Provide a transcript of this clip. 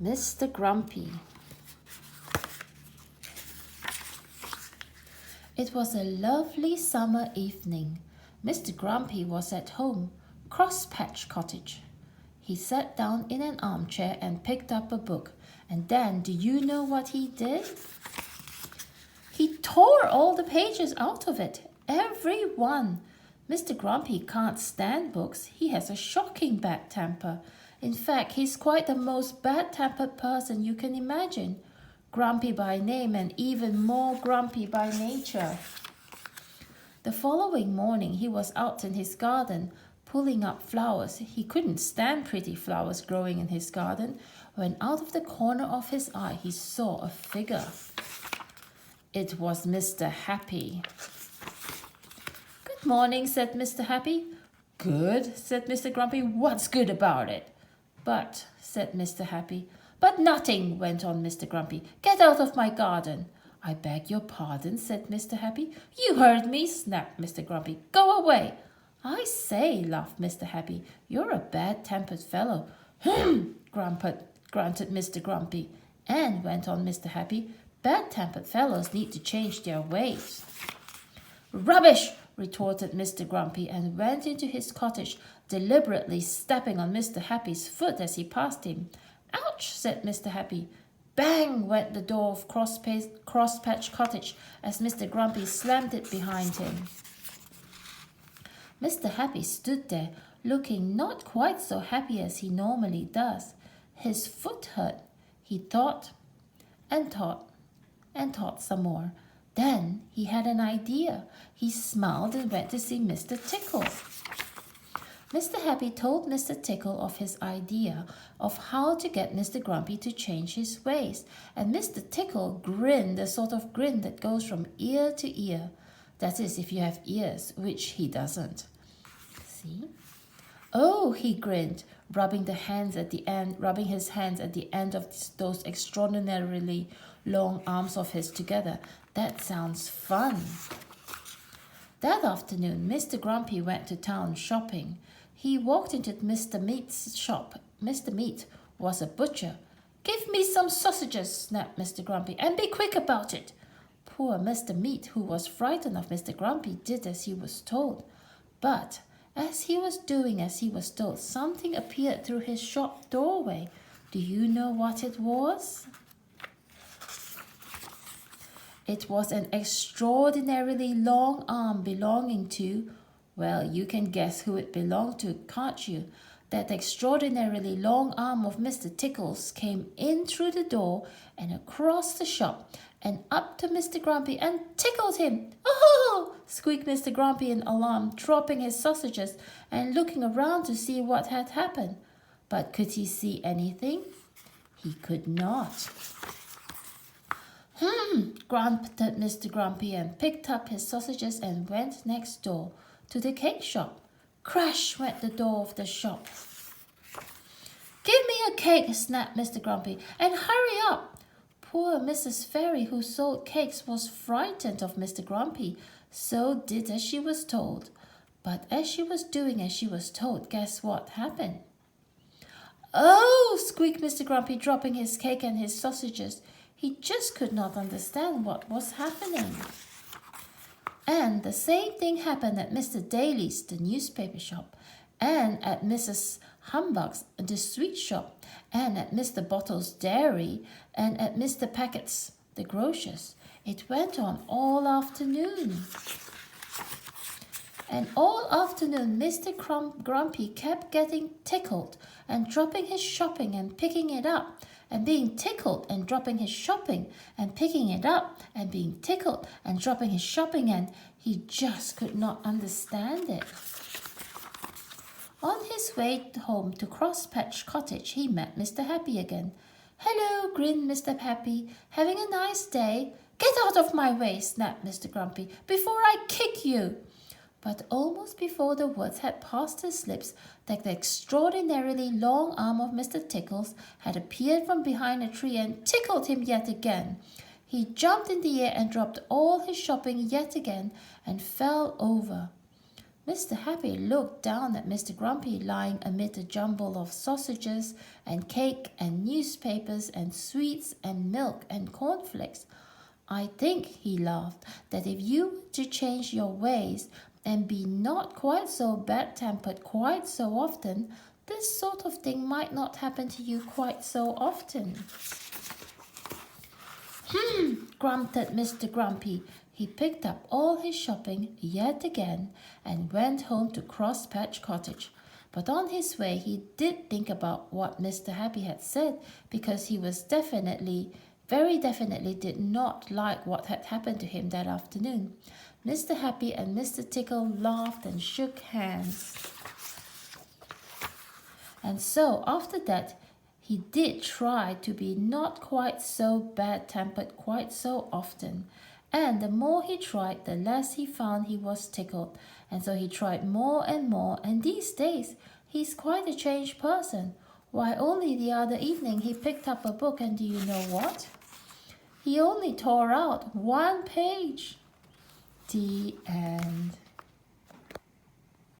Mr. Grumpy. It was a lovely summer evening. Mr. Grumpy was at home, Crosspatch Cottage. He sat down in an armchair and picked up a book. And then, do you know what he did? He tore all the pages out of it, every one. Mr. Grumpy can't stand books. He has a shocking bad temper. In fact, he's quite the most bad-tempered person you can imagine. Grumpy by name and even more grumpy by nature. The following morning he was out in his garden pulling up flowers. He couldn't stand pretty flowers growing in his garden when out of the corner of his eye he saw a figure. It was Mr. Happy. "Good morning," said Mr. Happy. "Good," said Mr. Grumpy. "What's good about it?" "But," said Mr. Happy. "But nothing," went on Mr. Grumpy. "Get out of my garden." "I beg your pardon," said Mr. Happy. "You heard me," snapped Mr. Grumpy. "Go away." "I say," laughed Mr. Happy, "you're a bad-tempered fellow." "Hm," grunted Mr. Grumpy. "And," went on Mr. Happy, "bad-tempered fellows need to change their ways." "Rubbish!" retorted Mr. Grumpy and went into his cottage, deliberately stepping on Mr. Happy's foot as he passed him. "Ouch!" said Mr. Happy. Bang went the door of Crosspatch Cottage as Mr. Grumpy slammed it behind him. Mr. Happy stood there, looking not quite so happy as he normally does. His foot hurt. He thought and thought and thought some more. Then he had an idea. He smiled and went to see Mr. Tickle. Mr. Happy told Mr. Tickle of his idea of how to get Mr. Grumpy to change his ways, and Mr. Tickle grinned a sort of grin that goes from ear to ear. That is, if you have ears, which he doesn't. See? "Oh," he grinned, rubbing his hands at the end of those extraordinarily long arms of his together. "That sounds fun." That afternoon, Mr. Grumpy went to town shopping. He walked into Mr. Meat's shop. Mr. Meat was a butcher. "Give me some sausages," snapped Mr. Grumpy, "and be quick about it." Poor Mr. Meat, who was frightened of Mr. Grumpy, did as he was told. But as he was doing as he was told, something appeared through his shop doorway. Do you know what it was? It was an extraordinarily long arm belonging to, well, you can guess who it belonged to, can't you? That extraordinarily long arm of Mr. Tickle's came in through the door and across the shop and up to Mr. Grumpy and tickled him. "Oh!" squeaked Mr. Grumpy in alarm, dropping his sausages and looking around to see what had happened. But could he see anything? He could not. Grunted Mr. Grumpy and picked up his sausages and went next door to the cake shop. Crash went the door of the shop. "Give me a cake," snapped Mr. Grumpy, "and hurry up." Poor Mrs. Fairy, who sold cakes, was frightened of Mr. Grumpy, so did as she was told. But as she was doing as she was told, guess what happened? "Oh!" squeaked Mr. Grumpy, dropping his cake and his sausages. He just could not understand what was happening. And the same thing happened at Mr. Daly's, the newspaper shop, and at Mrs. Humbug's, the sweet shop, and at Mr. Bottle's dairy, and at Mr. Packet's, the grocer's. It went on all afternoon. And all afternoon Mr. Grumpy kept getting tickled and dropping his shopping and picking it up, and being tickled and dropping his shopping and picking it up, and being tickled and dropping his shopping, and he just could not understand it. On his way home to Crosspatch Cottage, he met Mr. Happy again. "Hello," grinned Mr. Happy. "Having a nice day?" "Get out of my way," snapped Mr. Grumpy, "before I kick you." But almost before the words had passed his lips, that extraordinarily long arm of Mr. Tickle's had appeared from behind a tree and tickled him yet again. He jumped in the air and dropped all his shopping yet again and fell over. Mr. Happy looked down at Mr. Grumpy lying amid a jumble of sausages and cake and newspapers and sweets and milk and cornflakes. I think, he laughed, that if you were to change your ways and be not quite so bad-tempered quite so often, this sort of thing might not happen to you quite so often. Grunted Mr. Grumpy. He picked up all his shopping yet again and went home to Cross Patch Cottage. But on his way he did think about what Mr. Happy had said, because he was very definitely did not like what had happened to him that afternoon. Mr. Happy and Mr. Tickle laughed and shook hands. And so after that, he did try to be not quite so bad-tempered quite so often. And the more he tried, the less he found he was tickled. And so he tried more, and these days he's quite a changed person. Why, only the other evening he picked up a book, and do you know what? He only tore out one page. The end.